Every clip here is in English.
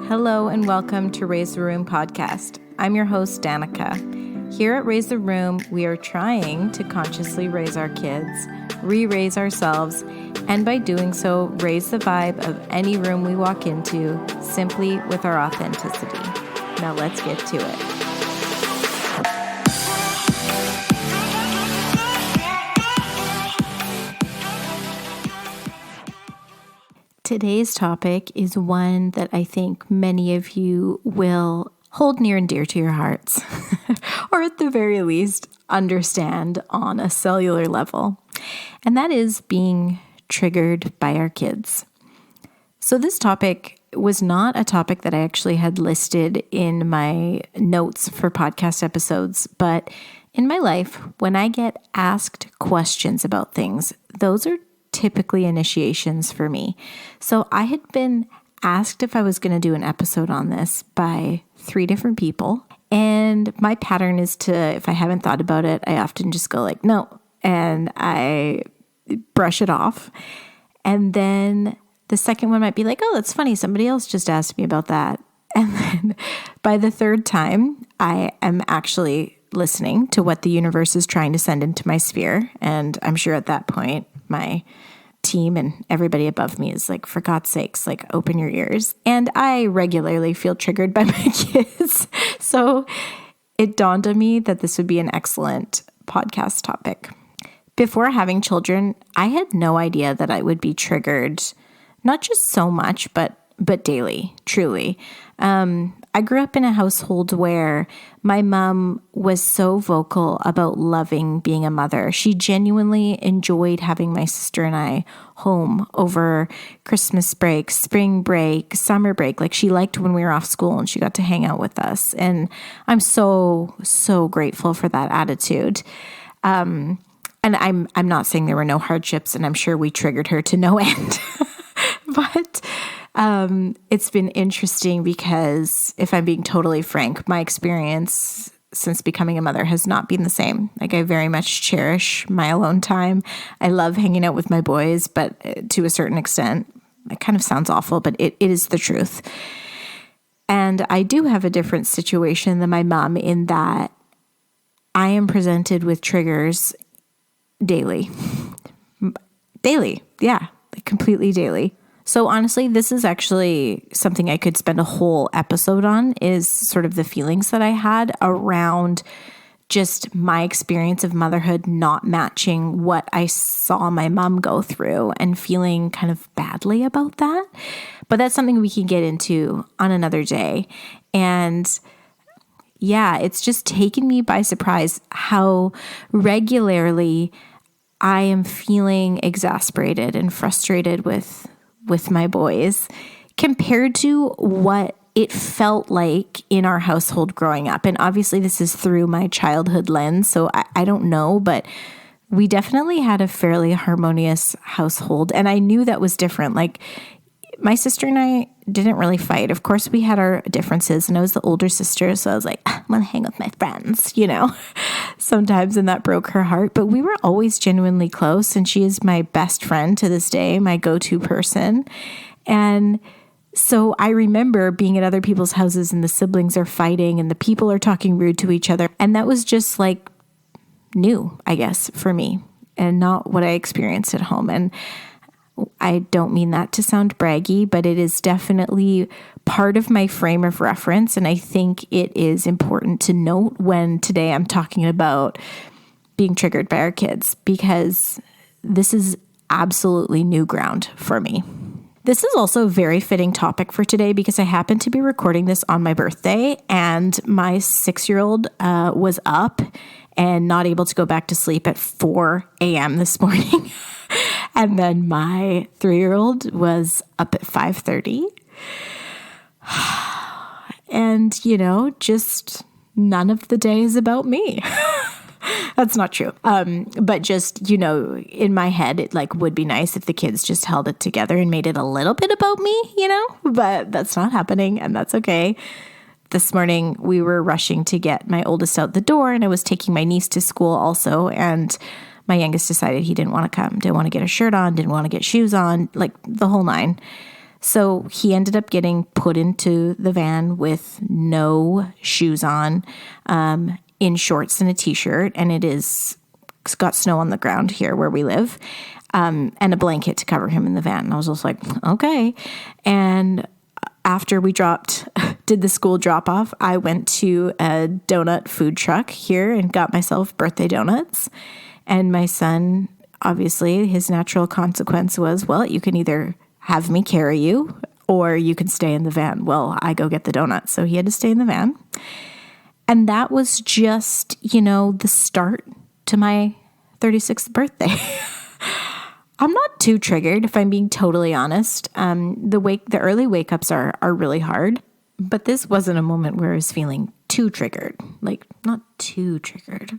Hello and welcome to Raise the Room podcast. I'm your host, Danica. Here at Raise the Room, we are trying to consciously raise our kids, re-raise ourselves, and by doing so, raise the vibe of any room we walk into simply with our authenticity. Now let's get to it. Today's topic is one that I think many of you will hold near and dear to your hearts, or at the very least, understand on a cellular level, and that is being triggered by our kids. So this topic was not a topic that I actually had listed in my notes for podcast episodes, but in my life, when I get asked questions about things, those are typically initiations for me. So I had been asked if I was going to do an episode on this by 3 different people. And my pattern is to, if I haven't thought about it, I often just go like, no, and I brush it off. And then the second one might be like, oh, that's funny. Somebody else just asked me about that. And then by the 3rd time, I am actually listening to what the universe is trying to send into my sphere. And I'm sure at that point, my team and everybody above me is like, for God's sakes, like open your ears. And I regularly feel triggered by my kids. So it dawned on me that this would be an excellent podcast topic. Before having children, I had no idea that I would be triggered, not just so much, but daily, truly. I grew up in a household where my mom was so vocal about loving being a mother. She genuinely enjoyed having my sister and I home over Christmas break, spring break, summer break. Like she liked when we were off school and she got to hang out with us. And I'm so grateful for that attitude. And I'm not saying there were no hardships, and I'm sure we triggered her to no end. But it's been interesting because, if I'm being totally frank, my experience since becoming a mother has not been the same. Like I very much cherish my alone time. I love hanging out with my boys, but to a certain extent, it kind of sounds awful, but it is the truth. And I do have a different situation than my mom in that I am presented with triggers daily. Yeah, like completely daily. So honestly, this is actually something I could spend a whole episode on, is sort of the feelings that I had around just my experience of motherhood not matching what I saw my mom go through and feeling kind of badly about that. But that's something we can get into on another day. And yeah, it's just taken me by surprise how regularly I am feeling exasperated and frustrated with my boys compared to what it felt like in our household growing up. And obviously this is through my childhood lens, so I don't know, but we definitely had a fairly harmonious household. And I knew that was different. Like my sister and I didn't really fight. Of course, we had our differences, and I was the older sister, so I was like, I'm going to hang with my friends, sometimes, and that broke her heart. But we were always genuinely close, and she is my best friend to this day, my go-to person. And so I remember being at other people's houses, and the siblings are fighting, and the people are talking rude to each other. And that was just like new, I guess, for me, and not what I experienced at home. And I don't mean that to sound braggy, but it is definitely part of my frame of reference. And I think it is important to note when today I'm talking about being triggered by our kids, because this is absolutely new ground for me. This is also a very fitting topic for today because I happen to be recording this on my birthday, and my 6-year-old was up and not able to go back to sleep at 4 a.m. this morning. And then my 3-year-old was up at 5:30. And, just none of the day is about me. That's not true. But just, in my head, it would be nice if the kids just held it together and made it a little bit about me, but that's not happening, and that's okay. This morning we were rushing to get my oldest out the door, and I was taking my niece to school also. And my youngest decided he didn't want to come, didn't want to get a shirt on, didn't want to get shoes on, like the whole 9. So he ended up getting put into the van with no shoes on, in shorts and a t-shirt. And it's got snow on the ground here where we live, and a blanket to cover him in the van. And I was just like, okay. And after we did the school drop off, I went to a donut food truck here and got myself birthday donuts. And my son, obviously, his natural consequence was, well, you can either have me carry you or you can stay in the van. Well, I go get the donuts. So he had to stay in the van. And that was just, the start to my 36th birthday. I'm not too triggered, if I'm being totally honest. The early wake ups are really hard, but this wasn't a moment where I was feeling too triggered. Like, not too triggered.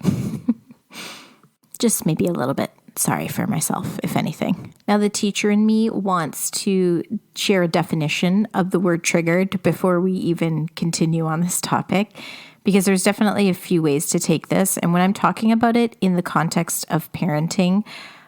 Just maybe a little bit sorry for myself, if anything. Now, the teacher in me wants to share a definition of the word triggered before we even continue on this topic, because there's definitely a few ways to take this. And when I'm talking about it in the context of parenting,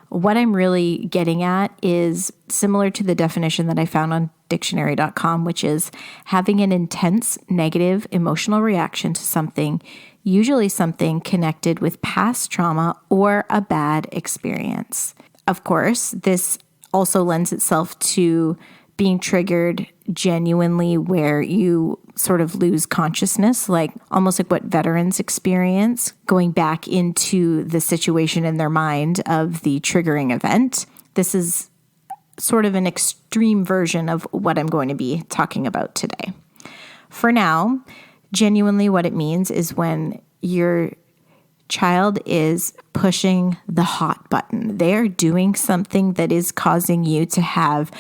what I'm really getting at is similar to the definition that I found on dictionary.com, which is having an intense negative emotional reaction to something, usually something connected with past trauma or a bad experience. Of course, this also lends itself to being triggered genuinely where you sort of lose consciousness, like almost like what veterans experience, going back into the situation in their mind of the triggering event. This is sort of an extreme version of what I'm going to be talking about today. For now, genuinely what it means is when your child is pushing the hot button. They're doing something that is causing you to have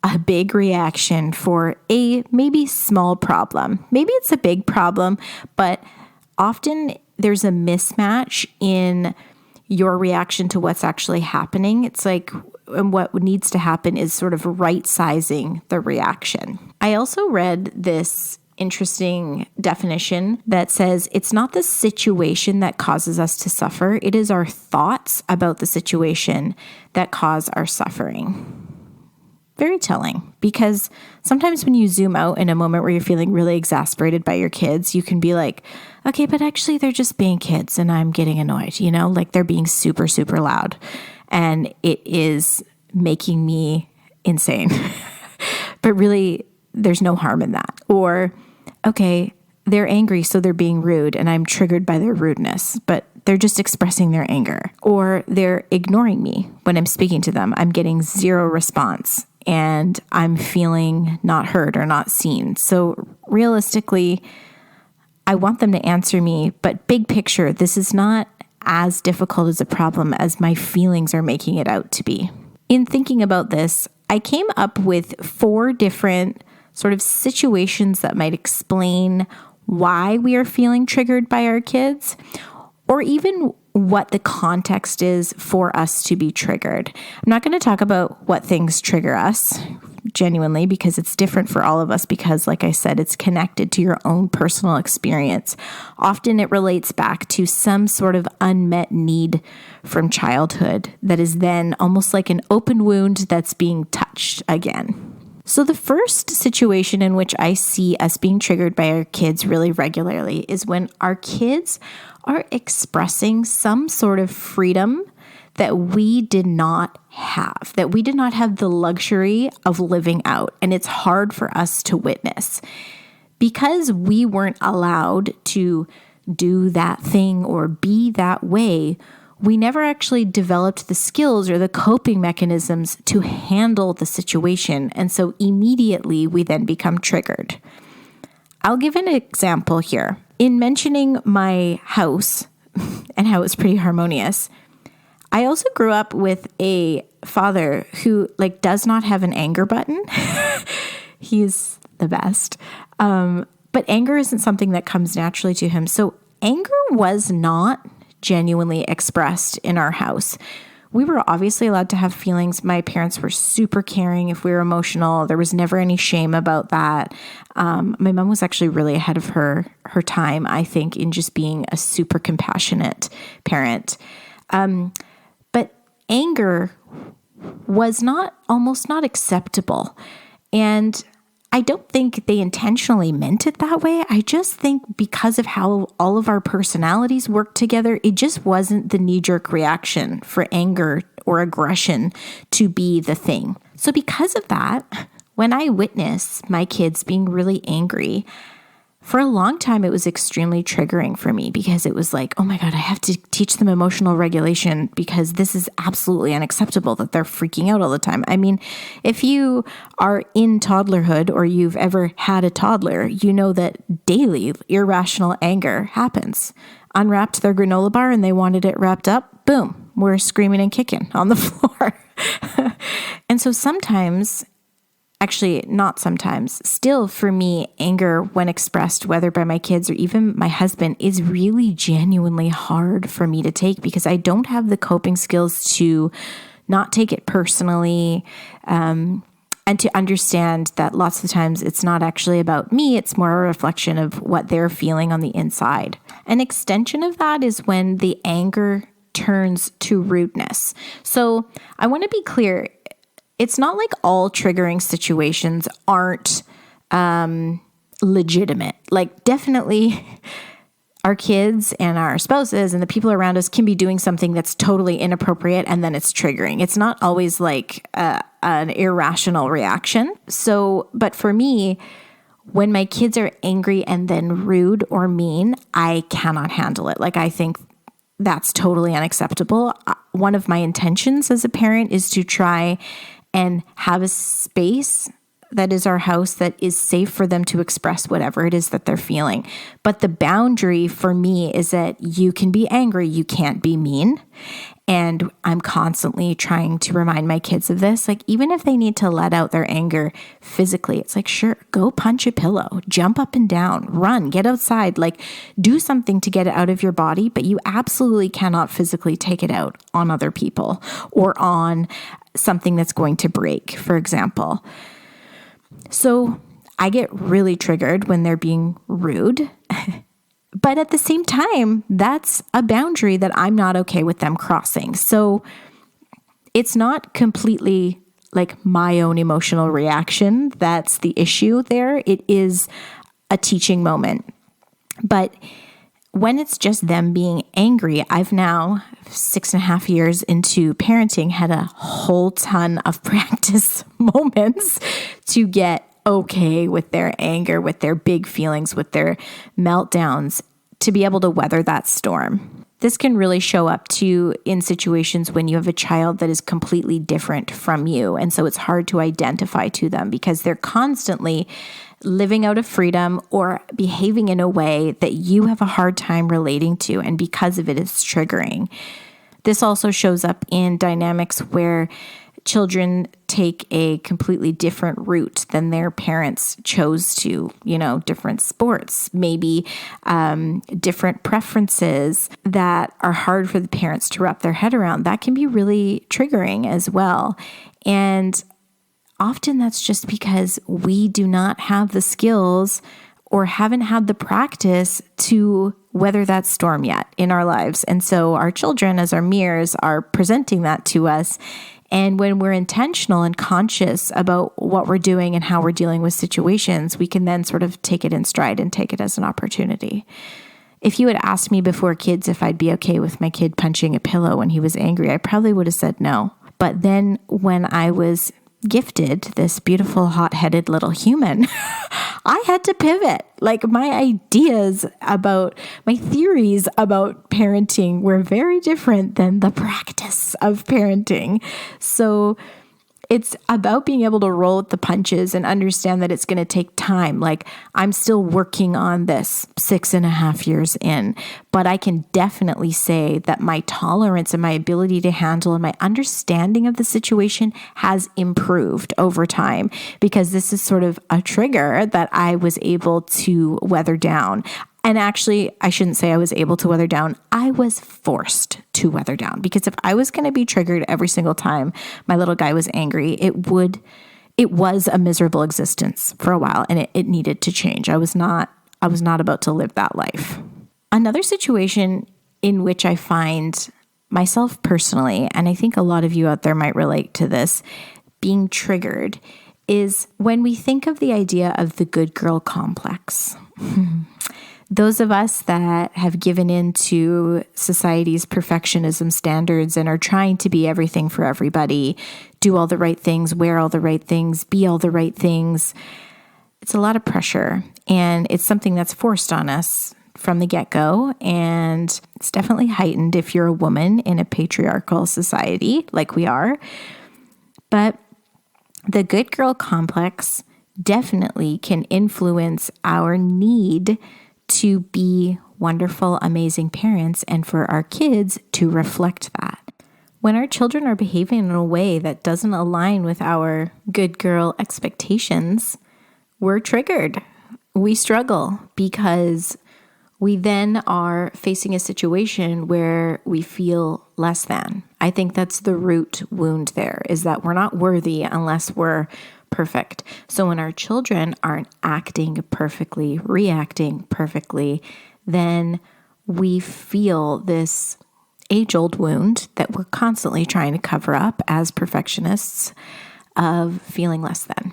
a big reaction for a maybe small problem. Maybe it's a big problem, but often there's a mismatch in your reaction to what's actually happening. It's like, and what needs to happen is sort of right-sizing the reaction. I also read this interesting definition that says it's not the situation that causes us to suffer. It is our thoughts about the situation that cause our suffering. Very telling, because sometimes when you zoom out in a moment where you're feeling really exasperated by your kids, you can be like, okay, but actually they're just being kids and I'm getting annoyed, like they're being super, super loud and it is making me insane. But really, there's no harm in that. Or, okay, they're angry, so they're being rude and I'm triggered by their rudeness, but they're just expressing their anger. Or they're ignoring me when I'm speaking to them. I'm getting zero response and I'm feeling not heard or not seen. So realistically, I want them to answer me, but big picture, this is not as difficult as a problem as my feelings are making it out to be. In thinking about this, I came up with 4 different sort of situations that might explain why we are feeling triggered by our kids, or even what the context is for us to be triggered. I'm not going to talk about what things trigger us genuinely, because it's different for all of us, because like I said, it's connected to your own personal experience. Often it relates back to some sort of unmet need from childhood that is then almost like an open wound that's being touched again. So the first situation in which I see us being triggered by our kids really regularly is when our kids are expressing some sort of freedom that we did not have, that we did not have the luxury of living out. And it's hard for us to witness because we weren't allowed to do that thing or be that way. We never actually developed the skills or the coping mechanisms to handle the situation. And so immediately we then become triggered. I'll give an example here. In mentioning my house and how it's pretty harmonious, I also grew up with a father who does not have an anger button. He's the best. But anger isn't something that comes naturally to him. So anger was not genuinely expressed in our house. We were obviously allowed to have feelings. My parents were super caring if we were emotional. There was never any shame about that. My mom was actually really ahead of her time, I think, in just being a super compassionate parent. But anger was almost not acceptable. And I don't think they intentionally meant it that way. I just think because of how all of our personalities work together, it just wasn't the knee-jerk reaction for anger or aggression to be the thing. So because of that, when I witness my kids being really angry, for a long time, it was extremely triggering for me because it was like, oh my God, I have to teach them emotional regulation because this is absolutely unacceptable that they're freaking out all the time. I mean, if you are in toddlerhood or you've ever had a toddler, you know that daily irrational anger happens. Unwrapped their granola bar and they wanted it wrapped up, boom, we're screaming and kicking on the floor. And so sometimes, actually, not sometimes, still for me, anger when expressed, whether by my kids or even my husband, is really genuinely hard for me to take because I don't have the coping skills to not take it personally, and to understand that lots of times it's not actually about me, it's more a reflection of what they're feeling on the inside. An extension of that is when the anger turns to rudeness. So I want to be clear. It's not like all triggering situations aren't legitimate. Like definitely our kids and our spouses and the people around us can be doing something that's totally inappropriate and then it's triggering. It's not always like an irrational reaction. So, but for me, when my kids are angry and then rude or mean, I cannot handle it. Like I think that's totally unacceptable. One of my intentions as a parent is to try and have a space that is our house that is safe for them to express whatever it is that they're feeling. But the boundary for me is that you can be angry, you can't be mean. And I'm constantly trying to remind my kids of this. Like, even if they need to let out their anger physically, it's like, sure, go punch a pillow, jump up and down, run, get outside, like do something to get it out of your body. But you absolutely cannot physically take it out on other people or on something that's going to break, for example. So I get really triggered when they're being rude. But at the same time, that's a boundary that I'm not okay with them crossing. So it's not completely like my own emotional reaction that's the issue there. It is a teaching moment. But when it's just them being angry, I've now 6.5 years into parenting had a whole ton of practice moments to get okay with their anger, with their big feelings, with their meltdowns, to be able to weather that storm. This can really show up too in situations when you have a child that is completely different from you. And so it's hard to identify to them because they're constantly living out of freedom or behaving in a way that you have a hard time relating to. And because of it, it's triggering. This also shows up in dynamics where children take a completely different route than their parents chose to, different sports, maybe different preferences that are hard for the parents to wrap their head around. That can be really triggering as well. And often that's just because we do not have the skills or haven't had the practice to weather that storm yet in our lives. And so our children, as our mirrors, are presenting that to us. And when we're intentional and conscious about what we're doing and how we're dealing with situations, we can then sort of take it in stride and take it as an opportunity. If you had asked me before kids if I'd be okay with my kid punching a pillow when he was angry, I probably would have said no. But then when I was gifted this beautiful, hot-headed little human, I had to pivot. Like my ideas about, my theories about parenting were very different than the practice of parenting. So it's about being able to roll with the punches and understand that it's going to take time. Like I'm still working on this 6.5 years in, but I can definitely say that my tolerance and my ability to handle and my understanding of the situation has improved over time because this is sort of a trigger that I was able to weather down. And actually, I shouldn't say I was able to weather down. I was forced to weather down because if I was going to be triggered every single time my little guy was angry, it was a miserable existence for a while and it needed to change. I was not about to live that life. Another situation in which I find myself personally, and I think a lot of you out there might relate to this, being triggered is when we think of the idea of the good girl complex. Those of us that have given in to society's perfectionism standards and are trying to be everything for everybody, do all the right things, wear all the right things, be all the right things, it's a lot of pressure, and it's something that's forced on us from the get-go, and it's definitely heightened if you're a woman in a patriarchal society like we are. But the good girl complex definitely can influence our need to be wonderful, amazing parents, and for our kids to reflect that. When our children are behaving in a way that doesn't align with our good girl expectations, we're triggered. We struggle because we then are facing a situation where we feel less than. I think that's the root wound there, is that we're not worthy unless we're perfect. So when our children aren't acting perfectly, reacting perfectly, then we feel this age-old wound that we're constantly trying to cover up as perfectionists of feeling less than,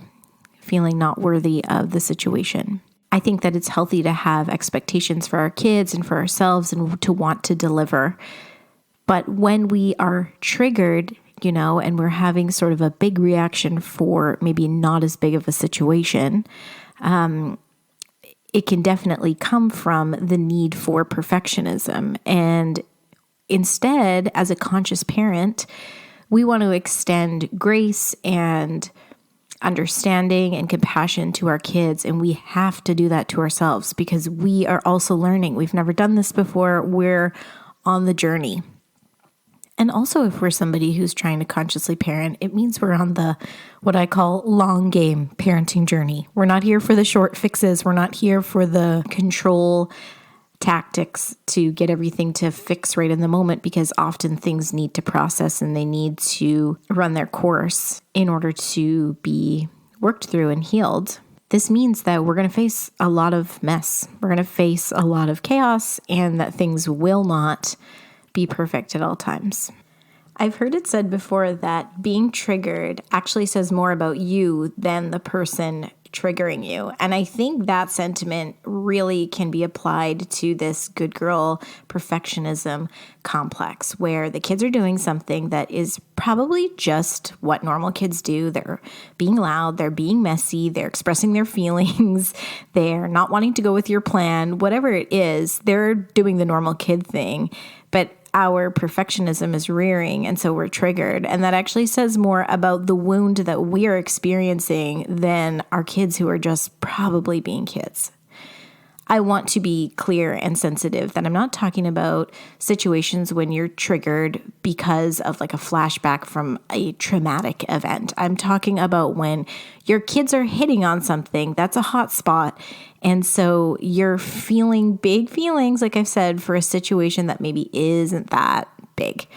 feeling not worthy of the situation. I think that it's healthy to have expectations for our kids and for ourselves and to want to deliver. But when we are triggered, and we're having sort of a big reaction for maybe not as big of a situation, it can definitely come from the need for perfectionism. And instead, as a conscious parent, we want to extend grace and understanding and compassion to our kids. And we have to do that to ourselves because we are also learning. We've never done this before. We're on the journey. And also, if we're somebody who's trying to consciously parent, it means we're on the, what I call long game parenting journey. We're not here for the short fixes. We're not here for the control tactics to get everything to fix right in the moment, because often things need to process and they need to run their course in order to be worked through and healed. This means that we're going to face a lot of mess. We're going to face a lot of chaos, and that things will not be perfect at all times. I've heard it said before that being triggered actually says more about you than the person triggering you. And I think that sentiment really can be applied to this good girl perfectionism complex, where the kids are doing something that is probably just what normal kids do. They're being loud, they're being messy, they're expressing their feelings, they're not wanting to go with your plan, whatever it is, they're doing the normal kid thing. But our perfectionism is rearing, and so we're triggered. And that actually says more about the wound that we are experiencing than our kids who are just probably being kids. I want to be clear and sensitive that I'm not talking about situations when you're triggered because of like a flashback from a traumatic event. I'm talking about when your kids are hitting on something that's a hot spot. And so you're feeling big feelings, like I've said, for a situation that maybe isn't that big.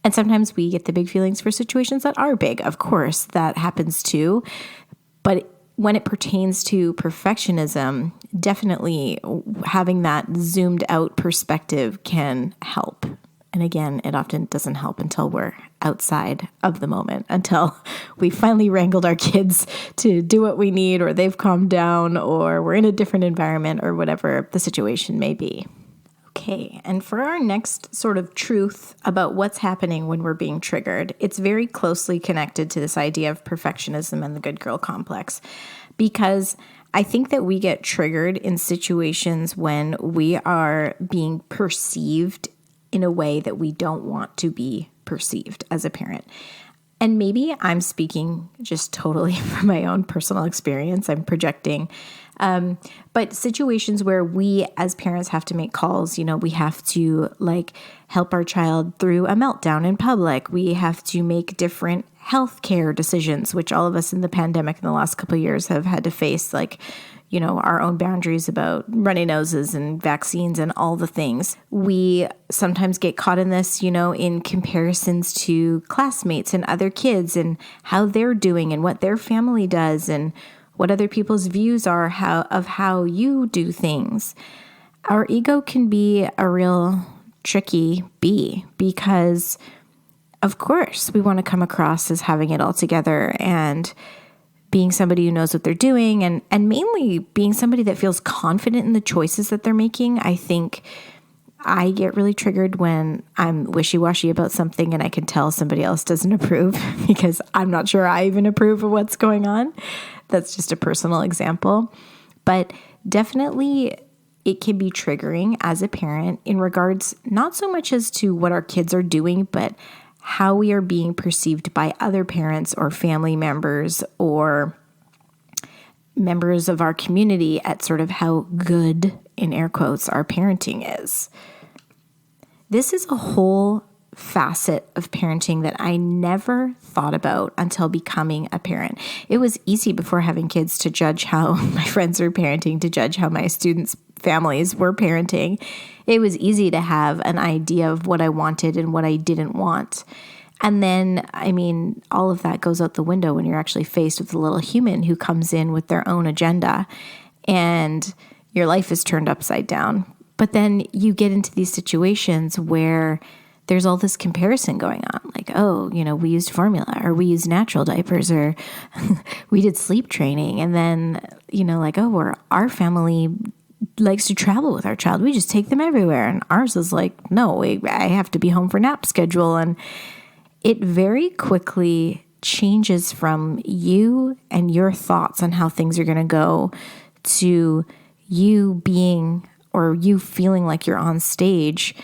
And sometimes we get the big feelings for situations that are big. Of course, that happens too. But when it pertains to perfectionism, definitely having that zoomed out perspective can help. And again, it often doesn't help until we're outside of the moment, until we finally wrangled our kids to do what we need, or they've calmed down, or we're in a different environment, or whatever the situation may be. Okay, and for our next sort of truth about what's happening when we're being triggered, it's very closely connected to this idea of perfectionism and the good girl complex, because I think that we get triggered in situations when we are being perceived in a way that we don't want to be perceived as a parent. And maybe I'm speaking just totally from my own personal experience. I'm projecting. But situations where we as parents have to make calls, we have to help our child through a meltdown in public. We have to make different healthcare decisions, which all of us in the pandemic in the last couple of years have had to face, our own boundaries about runny noses and vaccines and all the things. We sometimes get caught in this, in comparisons to classmates and other kids and how they're doing and what their family does and what other people's views are of how you do things. Our ego can be a real tricky bee because, of course, we want to come across as having it all together and being somebody who knows what they're doing, and mainly being somebody that feels confident in the choices that they're making. I think I get really triggered when I'm wishy-washy about something and I can tell somebody else doesn't approve because I'm not sure I even approve of what's going on. That's just a personal example. But definitely it can be triggering as a parent in regards not so much as to what our kids are doing, but how we are being perceived by other parents or family members or members of our community at sort of how good, in air quotes, our parenting is. This is a whole facet of parenting that I never thought about until becoming a parent. It was easy before having kids to judge how my friends were parenting, to judge how my students' families were parenting. It was easy to have an idea of what I wanted and what I didn't want. And then, all of that goes out the window when you're actually faced with a little human who comes in with their own agenda and your life is turned upside down. But then you get into these situations where there's all this comparison going on. Like, we used formula, or we used natural diapers, or we did sleep training. And then, our family likes to travel with our child. We just take them everywhere. And ours is like, no, I have to be home for nap schedule. And it very quickly changes from you and your thoughts on how things are going to go to you being, or you feeling like you're on stage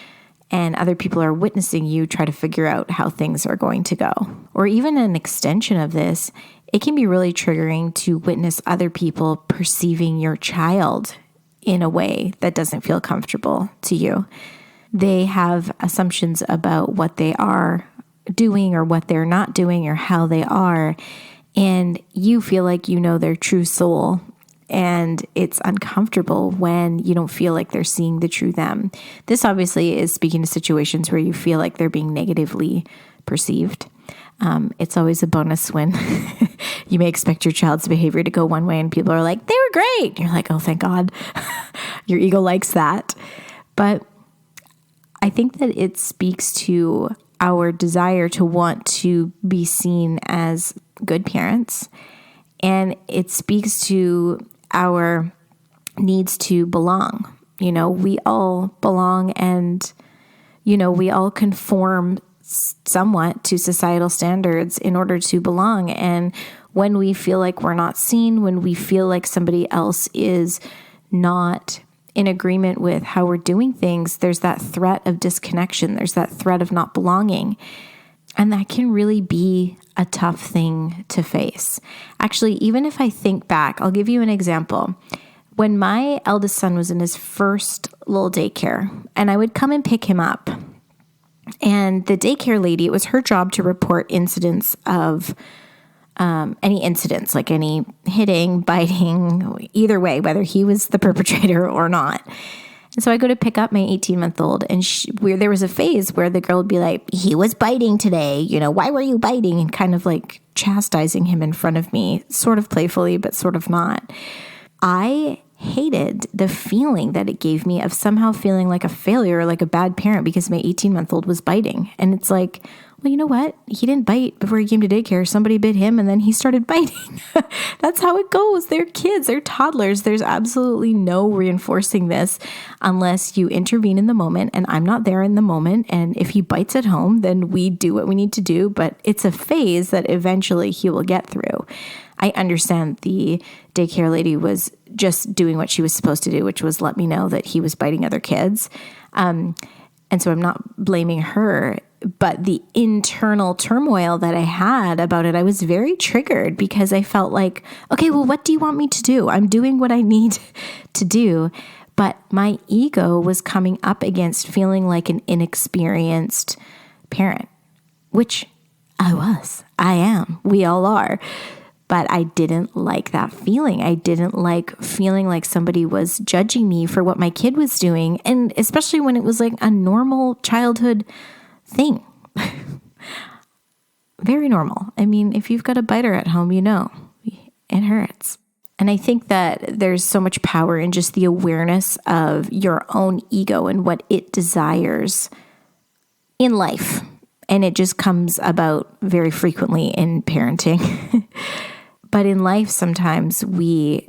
and other people are witnessing you try to figure out how things are going to go. Or even an extension of this, it can be really triggering to witness other people perceiving your child in a way that doesn't feel comfortable to you. They have assumptions about what they are doing or what they're not doing or how they are, and you feel like you know their true soul, and it's uncomfortable when you don't feel like they're seeing the true them. This obviously is speaking to situations where you feel like they're being negatively perceived. It's always a bonus when you may expect your child's behavior to go one way and people are like, they were great. You're like, oh, thank God. Your ego likes that. But I think that it speaks to our desire to want to be seen as good parents. And it speaks to our needs to belong. We all belong, and, we all conform somewhat to societal standards in order to belong. And when we feel like we're not seen, when we feel like somebody else is not in agreement with how we're doing things, there's that threat of disconnection. There's that threat of not belonging. And that can really be a tough thing to face. Actually, even if I think back, I'll give you an example. When my eldest son was in his first little daycare, and I would come and pick him up, and the daycare lady, it was her job to report incidents of any incidents, like any hitting, biting, either way, whether he was the perpetrator or not. And so I go to pick up my 18-month-old, and there was a phase where the girl would be like, he was biting today, why were you biting? And kind of like chastising him in front of me, sort of playfully, but sort of not. I hated the feeling that it gave me of somehow feeling like a failure or like a bad parent because my 18-month-old was biting. And it's like, well, you know what? He didn't bite before he came to daycare. Somebody bit him and then he started biting. That's how it goes. They're kids. They're toddlers. There's absolutely no reinforcing this unless you intervene in the moment, and I'm not there in the moment. And if he bites at home, then we do what we need to do. But it's a phase that eventually he will get through. I understand the daycare lady was just doing what she was supposed to do, which was let me know that he was biting other kids. And so I'm not blaming her. But the internal turmoil that I had about it, I was very triggered because I felt like, okay, well, what do you want me to do? I'm doing what I need to do. But my ego was coming up against feeling like an inexperienced parent, which I am, we all are. But I didn't like that feeling. I didn't like feeling like somebody was judging me for what my kid was doing. And especially when it was like a normal childhood thing. Very normal. I mean, if you've got a biter at home, it hurts. And I think that there's so much power in just the awareness of your own ego and what it desires in life. And it just comes about very frequently in parenting. But in life, sometimes we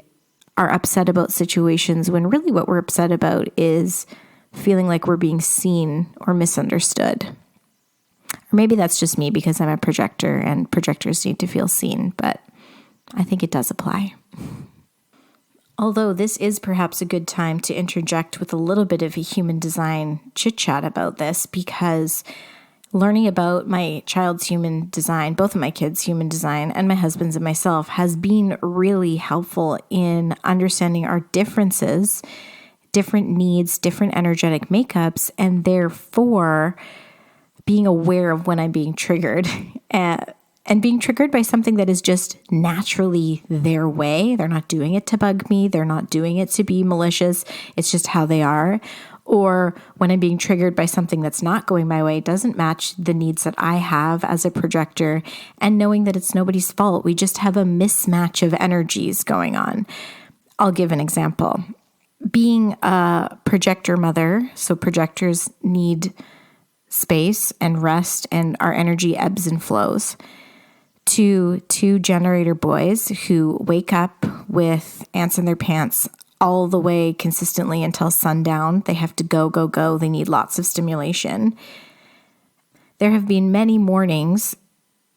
are upset about situations when really what we're upset about is feeling like we're being seen or misunderstood. Or maybe that's just me because I'm a projector and projectors need to feel seen, but I think it does apply. Although this is perhaps a good time to interject with a little bit of a human design chit-chat about this, because learning about my child's human design, both of my kids' human design, and my husband's and myself has been really helpful in understanding our differences, different needs, different energetic makeups, and therefore being aware of when I'm being triggered and being triggered by something that is just naturally their way. They're not doing it to bug me. They're not doing it to be malicious. It's just how they are. Or when I'm being triggered by something that's not going my way, doesn't match the needs that I have as a projector, and knowing that it's nobody's fault. We just have a mismatch of energies going on. I'll give an example. Being a projector mother, so projectors need space and rest, and our energy ebbs and flows. To two generator boys who wake up with ants in their pants all the way consistently until sundown. They have to go, go, go. They need lots of stimulation. There have been many mornings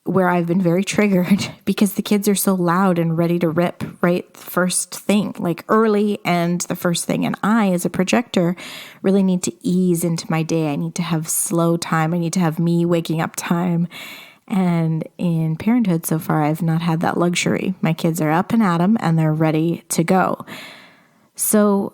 where I've been very triggered because the kids are so loud and ready to rip right first thing, like early and the first thing. And I, as a projector, really need to ease into my day. I need to have slow time. I need to have me waking up time. And in parenthood so far, I've not had that luxury. My kids are up and at 'em and they're ready to go. So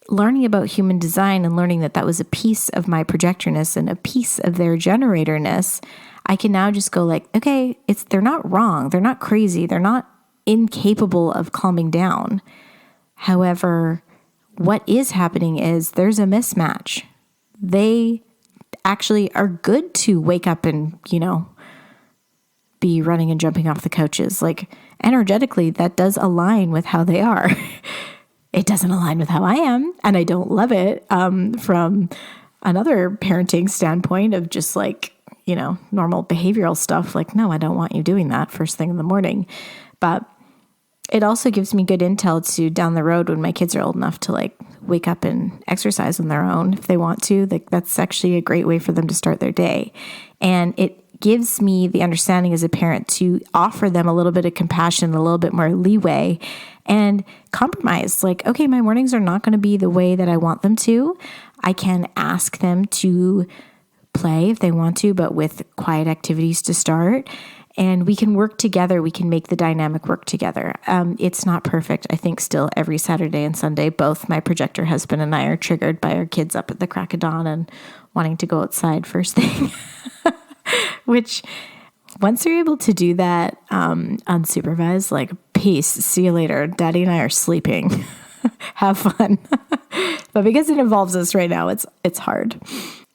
learning about human design and learning that that was a piece of my projectorness and a piece of their generatorness, I can now just go like, okay, they're not wrong. They're not crazy. They're not incapable of calming down. However, what is happening is there's a mismatch. They actually are good to wake up and, be running and jumping off the couches. Like energetically, that does align with how they are. It doesn't align with how I am, and I don't love it from another parenting standpoint of just like, normal behavioral stuff. Like, no, I don't want you doing that first thing in the morning. But it also gives me good intel to down the road when my kids are old enough to like wake up and exercise on their own if they want to. Like that's actually a great way for them to start their day. And it gives me the understanding as a parent to offer them a little bit of compassion, a little bit more leeway and compromise. Like, okay, my mornings are not going to be the way that I want them to. I can ask them to play if they want to, but with quiet activities to start. And we can work together. We can make the dynamic work together. It's not perfect. I think still every Saturday and Sunday, both my projector husband and I are triggered by our kids up at the crack of dawn and wanting to go outside first thing. Which once they're able to do that unsupervised, like, peace, see you later. Daddy and I are sleeping. Have fun. But because it involves us right now, it's hard.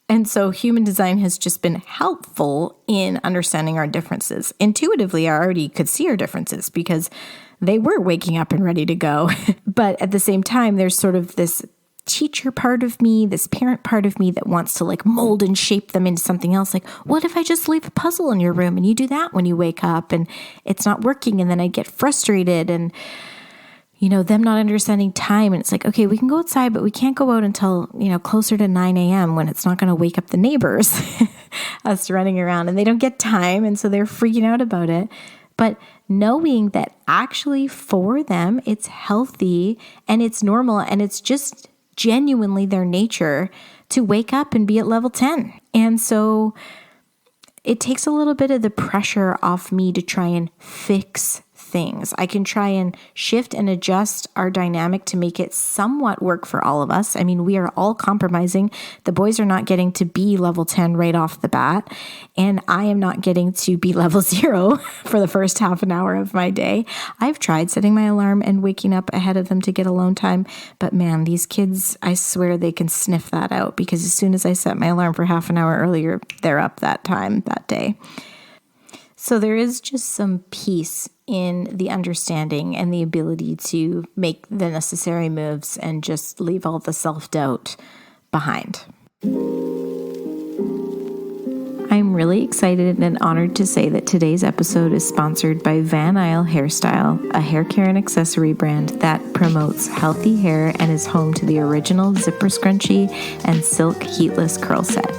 And so human design has just been helpful in understanding our differences. Intuitively, I already could see our differences because they were waking up and ready to go. But at the same time, there's sort of this teacher part of me, this parent part of me that wants to like mold and shape them into something else. Like, what if I just leave a puzzle in your room and you do that when you wake up and it's not working? And then I get frustrated and, them not understanding time. And it's like, okay, we can go outside, but we can't go out until, closer to 9 a.m. when it's not going to wake up the neighbors, us running around, and they don't get time. And so they're freaking out about it. But knowing that actually for them, it's healthy and it's normal and it's just genuinely their nature to wake up and be at level 10. And so it takes a little bit of the pressure off me to try and fix things. I can try and shift and adjust our dynamic to make it somewhat work for all of us. I mean, we are all compromising. The boys are not getting to be level 10 right off the bat, and I am not getting to be level 0 for the first half an hour of my day. I've tried setting my alarm and waking up ahead of them to get alone time, but man, these kids, I swear they can sniff that out because as soon as I set my alarm for half an hour earlier, they're up that time that day. So there is just some peace in the understanding and the ability to make the necessary moves and just leave all the self-doubt behind. I'm really excited and honored to say that today's episode is sponsored by Van Isle Hairstyle, a hair care and accessory brand that promotes healthy hair and is home to the original zipper scrunchie and silk heatless curl set.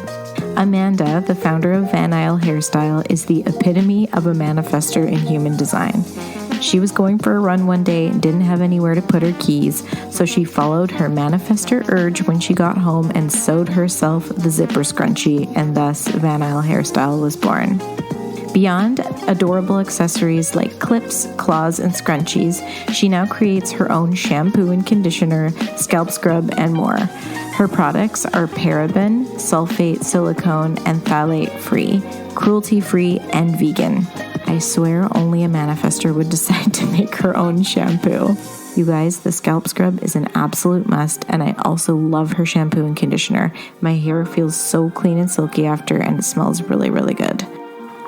Amanda, the founder of Van Isle Hairstyle, is the epitome of a manifester in human design. She was going for a run one day and didn't have anywhere to put her keys, so she followed her manifester urge when she got home and sewed herself the zipper scrunchie, and thus Van Isle Hairstyle was born. Beyond adorable accessories like clips, claws, and scrunchies, she now creates her own shampoo and conditioner, scalp scrub, and more. Her products are paraben, sulfate, silicone, and phthalate-free, cruelty-free, and vegan. I swear only a manifester would decide to make her own shampoo. You guys, the scalp scrub is an absolute must, and I also love her shampoo and conditioner. My hair feels so clean and silky after, and it smells really, really good.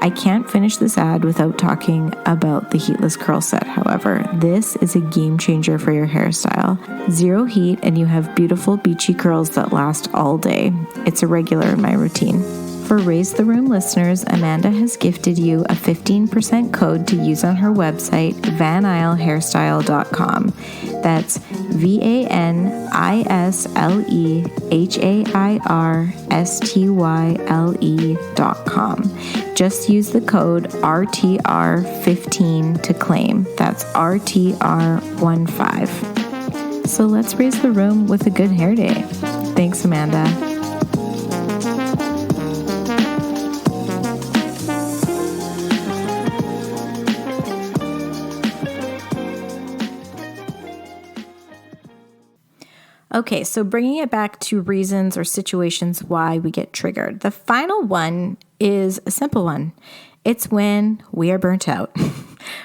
I can't finish this ad without talking about the heatless curl set, however. This is a game changer for your hairstyle. Zero heat, and you have beautiful beachy curls that last all day. It's a regular in my routine. For Raise the Room listeners, Amanda has gifted you a 15% code to use on her website, vanislehairstyle.com. That's VANISLEHAIRSTYLE.com. Just use the code RTR15 to claim. That's RTR15. So let's raise the room with a good hair day. Thanks, Amanda. Okay, so bringing it back to reasons or situations why we get triggered. The final one is a simple one. It's when we are burnt out,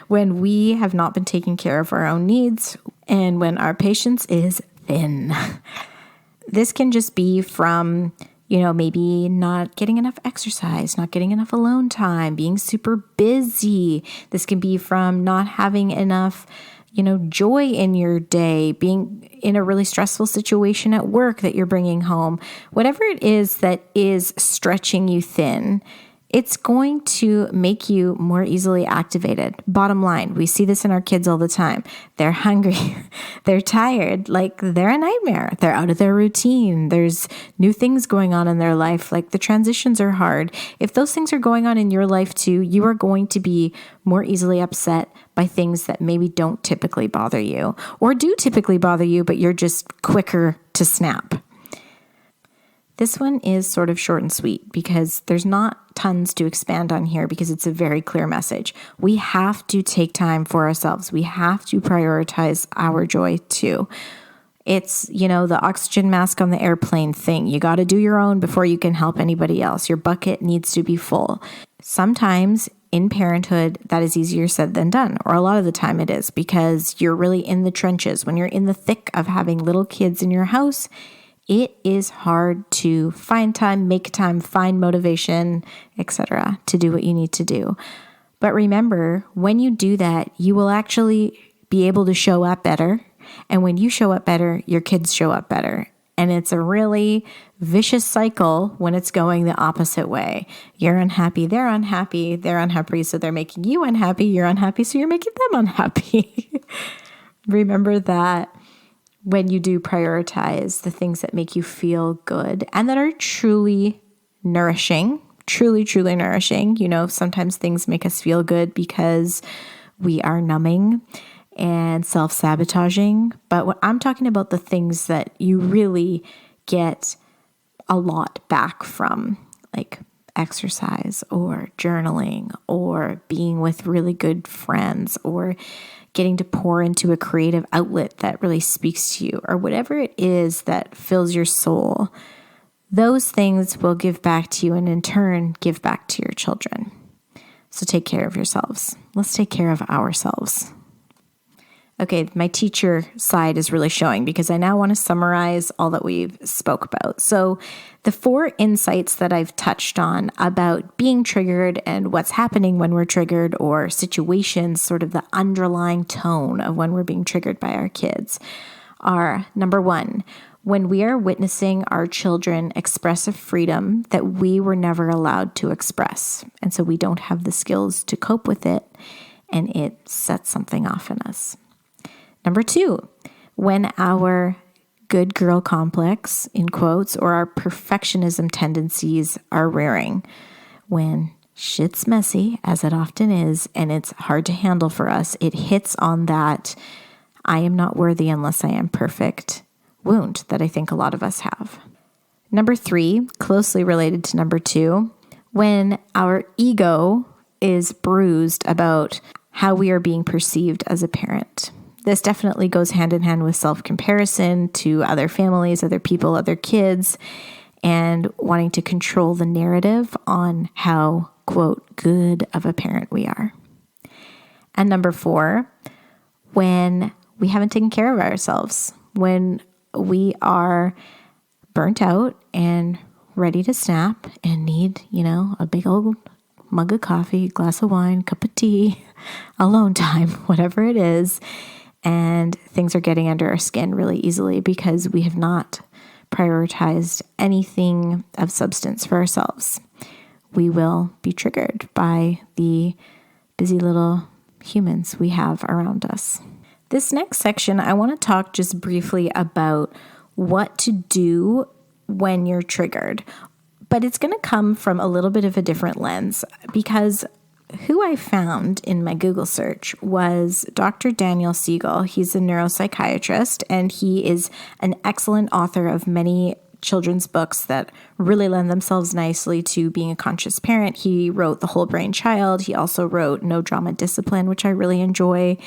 when we have not been taking care of our own needs, and when our patience is thin. This can just be from, maybe not getting enough exercise, not getting enough alone time, being super busy. This can be from not having enough joy in your day, being in a really stressful situation at work that you're bringing home. Whatever it is that is stretching you thin, it's going to make you more easily activated. Bottom line, we see this in our kids all the time. They're hungry, they're tired, like they're a nightmare. They're out of their routine. There's new things going on in their life, like the transitions are hard. If those things are going on in your life too, you are going to be more easily upset by things that maybe don't typically bother you, or do typically bother you, but you're just quicker to snap. This one is sort of short and sweet because there's not tons to expand on here because it's a very clear message. We have to take time for ourselves. We have to prioritize our joy too. It's, the oxygen mask on the airplane thing. You got to do your own before you can help anybody else. Your bucket needs to be full. Sometimes in parenthood, that is easier said than done, or a lot of the time it is, because you're really in the trenches. When you're in the thick of having little kids in your house, it is hard to find time, make time, find motivation, etc., to do what you need to do. But remember, when you do that, you will actually be able to show up better. And when you show up better, your kids show up better. And it's a really vicious cycle when it's going the opposite way. You're unhappy, they're unhappy, so they're making you unhappy, you're unhappy, so you're making them unhappy. Remember that when you do prioritize the things that make you feel good and that are truly nourishing, truly nourishing. Sometimes things make us feel good because we are numbing and self-sabotaging. But what I'm talking about, the things that you really get a lot back from, like exercise or journaling or being with really good friends or getting to pour into a creative outlet that really speaks to you, or whatever it is that fills your soul. Those things will give back to you and in turn give back to your children. So take care of yourselves. Let's take care of ourselves. Okay, my teacher side is really showing because I now want to summarize all that we've spoke about. So the 4 insights that I've touched on about being triggered and what's happening when we're triggered, or situations, sort of the underlying tone of when we're being triggered by our kids, are: number 1, when we are witnessing our children express a freedom that we were never allowed to express. And so we don't have the skills to cope with it, and it sets something off in us. Number 2, when our good girl complex, in quotes, or our perfectionism tendencies are rearing. When shit's messy, as it often is, and it's hard to handle for us, it hits on that I am not worthy unless I am perfect wound that I think a lot of us have. Number 3, closely related to number 2, when our ego is bruised about how we are being perceived as a parent. This definitely goes hand in hand with self-comparison to other families, other people, other kids, and wanting to control the narrative on how, quote, good of a parent we are. And number 4, when we haven't taken care of ourselves, when we are burnt out and ready to snap and need, a big old mug of coffee, glass of wine, cup of tea, alone time, whatever it is, and things are getting under our skin really easily because we have not prioritized anything of substance for ourselves. We will be triggered by the busy little humans we have around us. This next section, I want to talk just briefly about what to do when you're triggered, but it's going to come from a little bit of a different lens because who I found in my Google search was Dr. Daniel Siegel. He's a neuropsychiatrist, and he is an excellent author of many children's books that really lend themselves nicely to being a conscious parent. He wrote The Whole Brain Child. He also wrote No Drama Discipline, which I really enjoy.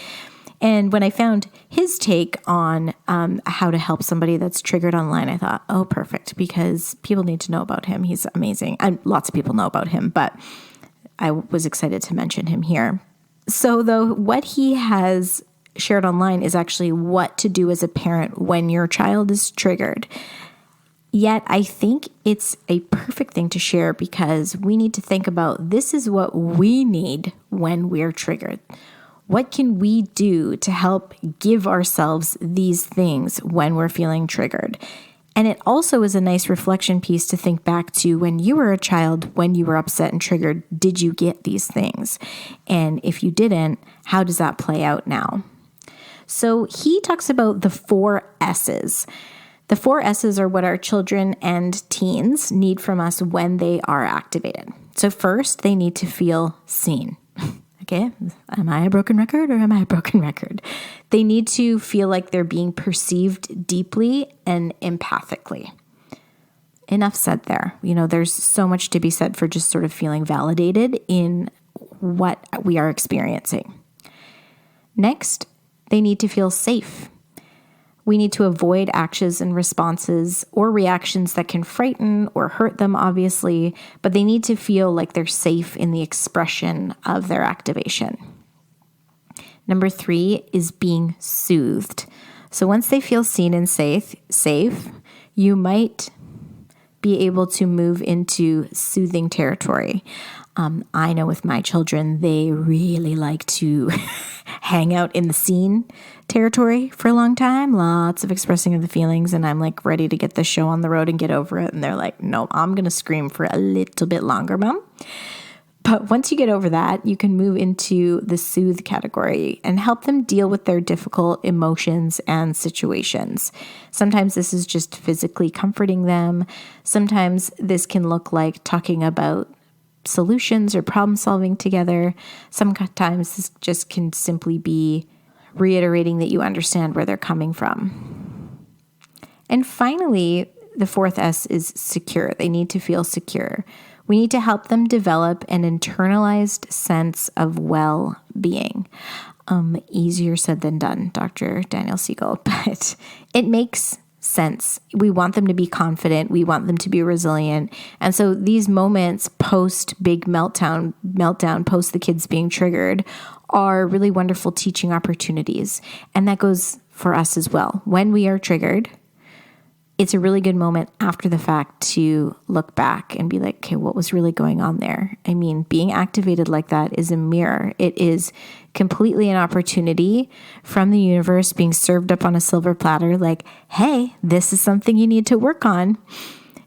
And when I found his take on how to help somebody that's triggered online, I thought, oh, perfect, because people need to know about him. He's amazing. And lots of people know about him, but I was excited to mention him here. So though what he has shared online is actually what to do as a parent when your child is triggered. Yet I think it's a perfect thing to share because we need to think about this is what we need when we're triggered. What can we do to help give ourselves these things when we're feeling triggered? And it also is a nice reflection piece to think back to when you were a child, when you were upset and triggered, did you get these things? And if you didn't, how does that play out now? So he talks about the 4 S's. The 4 S's are what our children and teens need from us when they are activated. So first, they need to feel seen. Okay, am I a broken record or am I a broken record? They need to feel like they're being perceived deeply and empathically. Enough said there. There's so much to be said for just sort of feeling validated in what we are experiencing. Next, they need to feel safe. We need to avoid actions and responses or reactions that can frighten or hurt them, obviously, but they need to feel like they're safe in the expression of their activation. Number 3 is being soothed. So once they feel seen and safe, you might be able to move into soothing territory. I know with my children, they really like to hang out in the scene territory for a long time, lots of expressing of the feelings, and I'm like ready to get the show on the road and get over it. And they're like, no, I'm going to scream for a little bit longer, Mom. But once you get over that, you can move into the soothe category and help them deal with their difficult emotions and situations. Sometimes this is just physically comforting them. Sometimes this can look like talking about solutions or problem solving together. Sometimes this just can simply be reiterating that you understand where they're coming from. And finally, the 4th S is secure. They need to feel secure. We need to help them develop an internalized sense of well-being. Easier said than done, Dr. Daniel Siegel, but it makes sense. We want them to be confident. We want them to be resilient. And so these moments post big meltdown, post the kids being triggered, are really wonderful teaching opportunities. And that goes for us as well. When we are triggered, it's a really good moment after the fact to look back and be like, okay, what was really going on there? I mean, being activated like that is a mirror. It is completely an opportunity from the universe being served up on a silver platter, like, hey, this is something you need to work on.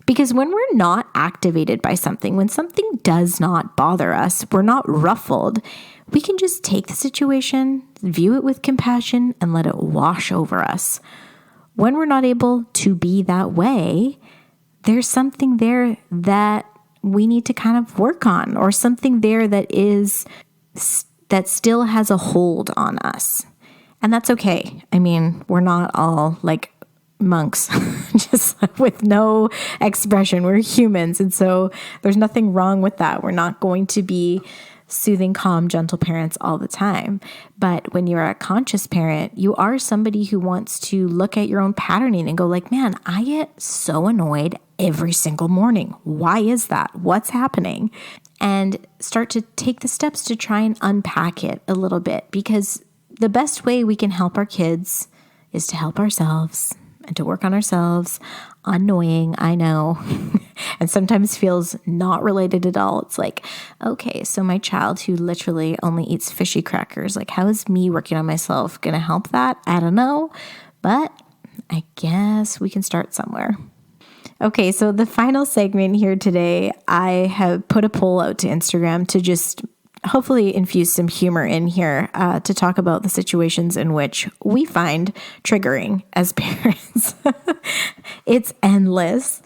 Because when we're not activated by something, when something does not bother us, we're not ruffled, we can just take the situation, view it with compassion, and let it wash over us. When we're not able to be that way, there's something there that we need to kind of work on, or something there that still has a hold on us. And that's okay. I mean, we're not all like monks, just with no expression. We're humans. And so there's nothing wrong with that. We're not going to be soothing, calm, gentle parents all the time. But when you're a conscious parent, you are somebody who wants to look at your own patterning and go like, man, I get so annoyed every single morning. Why is that? What's happening? And start to take the steps to try and unpack it a little bit, because the best way we can help our kids is to help ourselves and to work on ourselves. Annoying, I know, and sometimes feels not related at all. It's like, okay, so my child who literally only eats fishy crackers, like, how is me working on myself going to help that? I don't know, but I guess we can start somewhere. Okay, so the final segment here today, I have put a poll out to Instagram to just hopefully infuse some humor in here to talk about the situations in which we find triggering as parents. It's endless.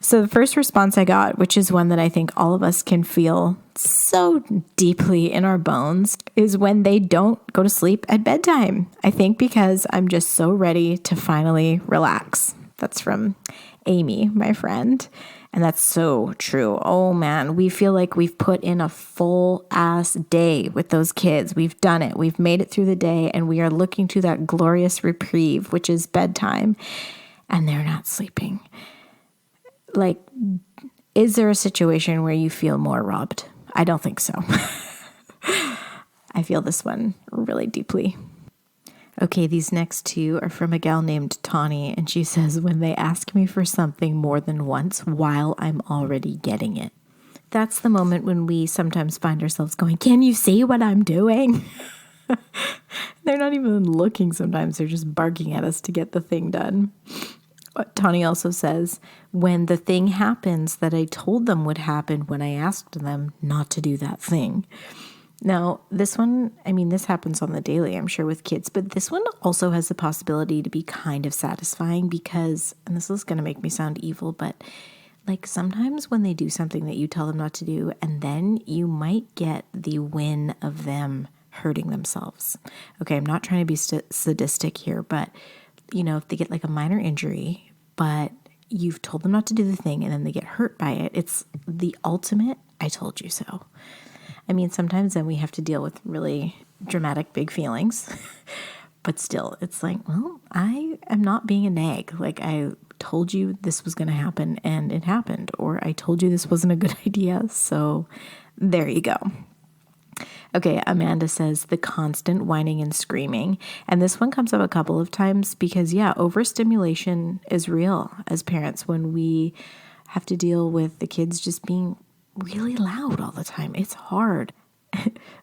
So the first response I got, which is one that I think all of us can feel so deeply in our bones, is when they don't go to sleep at bedtime. I think because I'm just so ready to finally relax. That's from Amy, my friend. And that's so true. Oh man, we feel like we've put in a full ass day with those kids. We've done it. We've made it through the day, and we are looking to that glorious reprieve, which is bedtime, and they're not sleeping. Like, is there a situation where you feel more robbed? I don't think so. I feel this one really deeply. Okay, these next two are from a gal named Tawny, and she says, when they ask me for something more than once while I'm already getting it. That's the moment when we sometimes find ourselves going, can you see what I'm doing? They're not even looking sometimes. They're just barking at us to get the thing done. Tawny also says, when the thing happens that I told them would happen when I asked them not to do that thing. Now, this one, I mean, this happens on the daily, I'm sure, with kids, but this one also has the possibility to be kind of satisfying because, and this is going to make me sound evil, but like sometimes when they do something that you tell them not to do, and then you might get the win of them hurting themselves. Okay, I'm not trying to be sadistic here, but, you know, if they get like a minor injury, but you've told them not to do the thing and then they get hurt by it, it's the ultimate, I told you so. I mean, sometimes then we have to deal with really dramatic, big feelings, but still, it's like, well, I am not being a nag. Like, I told you this was going to happen and it happened, or I told you this wasn't a good idea. So there you go. Okay, Amanda says the constant whining and screaming. And this one comes up a couple of times because, yeah, overstimulation is real as parents when we have to deal with the kids just being really loud all the time. It's hard.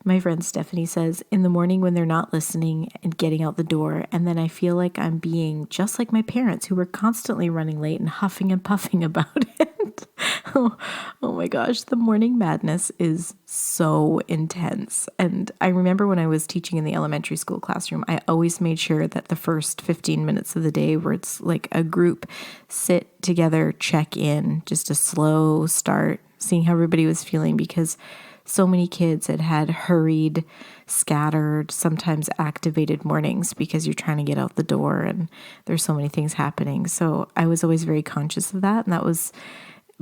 My friend Stephanie says, in the morning when they're not listening and getting out the door, and then I feel like I'm being just like my parents who were constantly running late and huffing and puffing about it. Oh my gosh, the morning madness is so intense. And I remember when I was teaching in the elementary school classroom, I always made sure that the first 15 minutes of the day where it's like a group sit together, check in, just a slow start, seeing how everybody was feeling, because so many kids had hurried, scattered, sometimes activated mornings because you're trying to get out the door and there's so many things happening. So I was always very conscious of that. And that was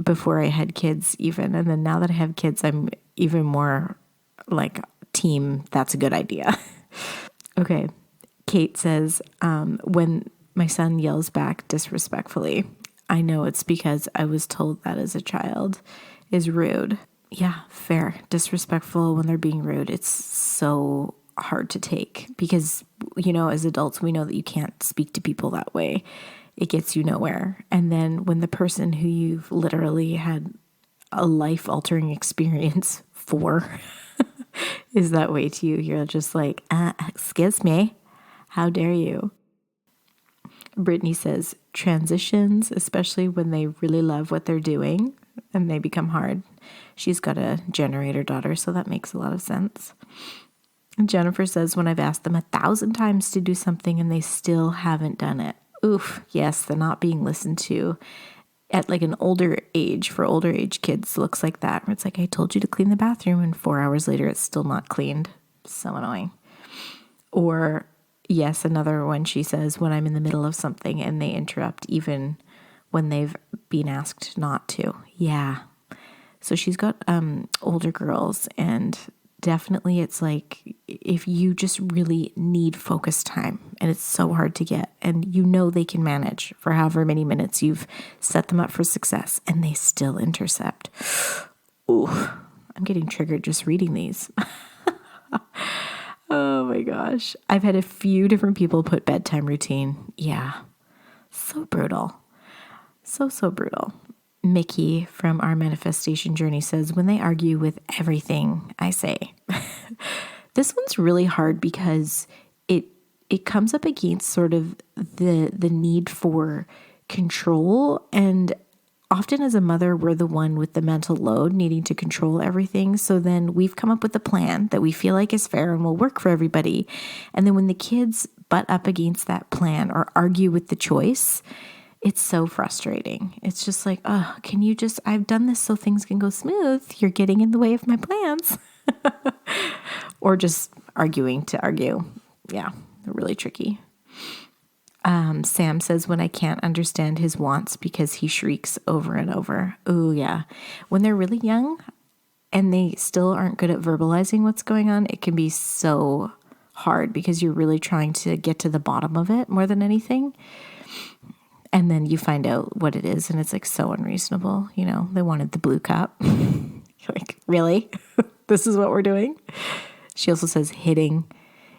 before I had kids even. And then now that I have kids, I'm even more like team, that's a good idea. Okay. Kate says, when my son yells back disrespectfully, I know it's because I was told that as a child is rude. Yeah, fair. Disrespectful when they're being rude. It's so hard to take because, you know, as adults, we know that you can't speak to people that way. it gets you nowhere. And then when the person who you've literally had a life-altering experience for is that way to you, you're just like, excuse me, how dare you? Brittany says, transitions, especially when they really love what they're doing and they become hard. She's got a generator daughter, so that makes a lot of sense. And Jennifer says, when I've asked them 1,000 times to do something and they still haven't done it. Oof, yes, the not being listened to at like an older age, for older age kids, looks like that. Where it's like, I told you to clean the bathroom and 4 hours later it's still not cleaned. So annoying. Or yes, another one, she says, when I'm in the middle of something and they interrupt even when they've been asked not to. Yeah. So she's got older girls, and definitely it's like if you just really need focus time and it's so hard to get, and you know they can manage for however many minutes you've set them up for success and they still intercept. Ooh, I'm getting triggered just reading these. Oh my gosh. I've had a few different people put bedtime routine. Yeah. So brutal. So brutal. Mickey from our manifestation journey says, when they argue with everything I say. This one's really hard because it comes up against sort of the need for control, and often as a mother, we're the one with the mental load needing to control everything. So then we've come up with a plan that we feel like is fair and will work for everybody. And then when the kids butt up against that plan or argue with the choice, it's so frustrating. It's just like, oh, I've done this so things can go smooth. You're getting in the way of my plans. Or just arguing to argue. Yeah, really tricky. Sam says, when I can't understand his wants because he shrieks over and over. Ooh, yeah. When they're really young and they still aren't good at verbalizing what's going on, it can be so hard because you're really trying to get to the bottom of it more than anything. And then you find out what it is, and it's like so unreasonable. You know, they wanted the blue cup. You're like, really? This is what we're doing? She also says hitting.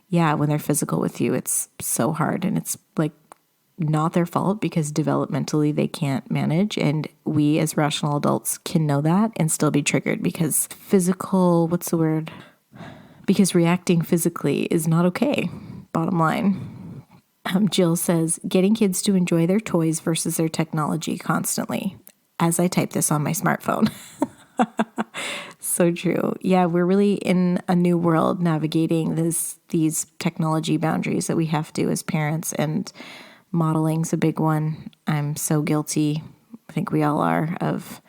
Yeah, when they're physical with you, it's so hard, and it's like not their fault because developmentally they can't manage. And we as rational adults can know that and still be triggered because because reacting physically is not okay. Bottom line. Jill says, getting kids to enjoy their toys versus their technology constantly, as I type this on my smartphone. So true. Yeah, we're really in a new world navigating these technology boundaries that we have to as parents, and modeling's a big one. I'm so guilty, I think we all are, of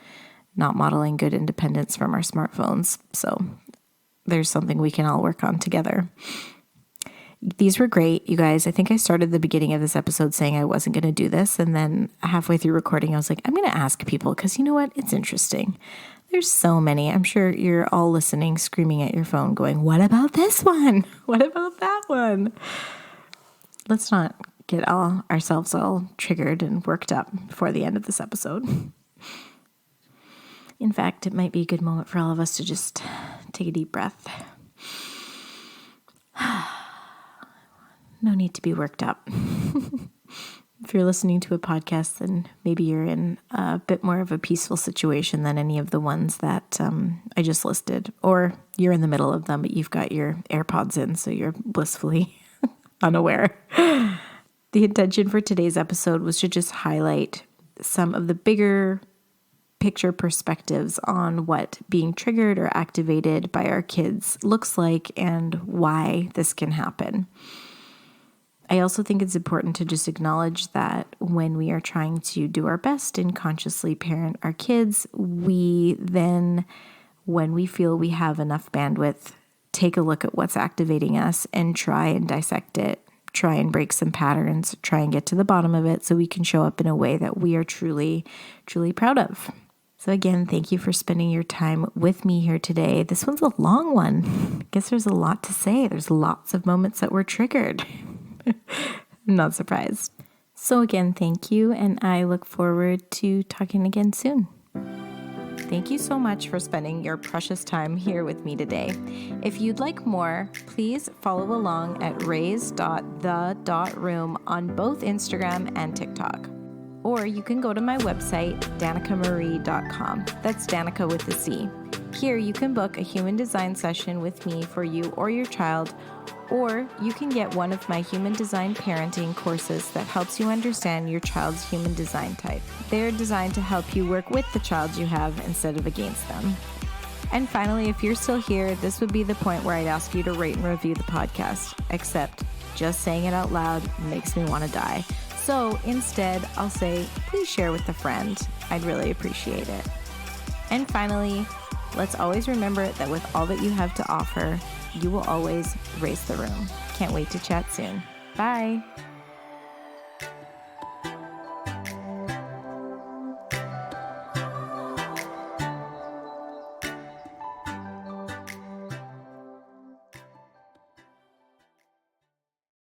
not modeling good independence from our smartphones. So there's something we can all work on together. These were great, you guys. I think I started the beginning of this episode saying I wasn't going to do this. And then halfway through recording, I was like, I'm going to ask people because you know what? It's interesting. There's so many. I'm sure you're all listening, screaming at your phone going, what about this one? What about that one? Let's not get ourselves all triggered and worked up before the end of this episode. In fact, it might be a good moment for all of us to just take a deep breath. No need to be worked up. If you're listening to a podcast, then maybe you're in a bit more of a peaceful situation than any of the ones that I just listed. Or you're in the middle of them, but you've got your AirPods in, so you're blissfully unaware. The intention for today's episode was to just highlight some of the bigger picture perspectives on what being triggered or activated by our kids looks like and why this can happen. I also think it's important to just acknowledge that when we are trying to do our best and consciously parent our kids, we then, when we feel we have enough bandwidth, take a look at what's activating us and try and dissect it, try and break some patterns, try and get to the bottom of it so we can show up in a way that we are truly, truly proud of. So again, thank you for spending your time with me here today. This one's a long one. I guess there's a lot to say. There's lots of moments that were triggered. I'm not surprised. So again, thank you, and I look forward to talking again soon. Thank you so much for spending your precious time here with me today. If you'd like more, please follow along at raise.the.room on both Instagram and TikTok. Or you can go to my website, danicamarie.com. That's Danica with a C. Here you can book a human design session with me for you or your child, or you can get one of my human design parenting courses that helps you understand your child's human design type. They're designed to help you work with the child you have instead of against them. And finally, if you're still here, this would be the point where I'd ask you to rate and review the podcast, except just saying it out loud makes me want to die. So instead, I'll say, please share with a friend. I'd really appreciate it. And finally, let's always remember that with all that you have to offer, you will always raise the room. Can't wait to chat soon. Bye.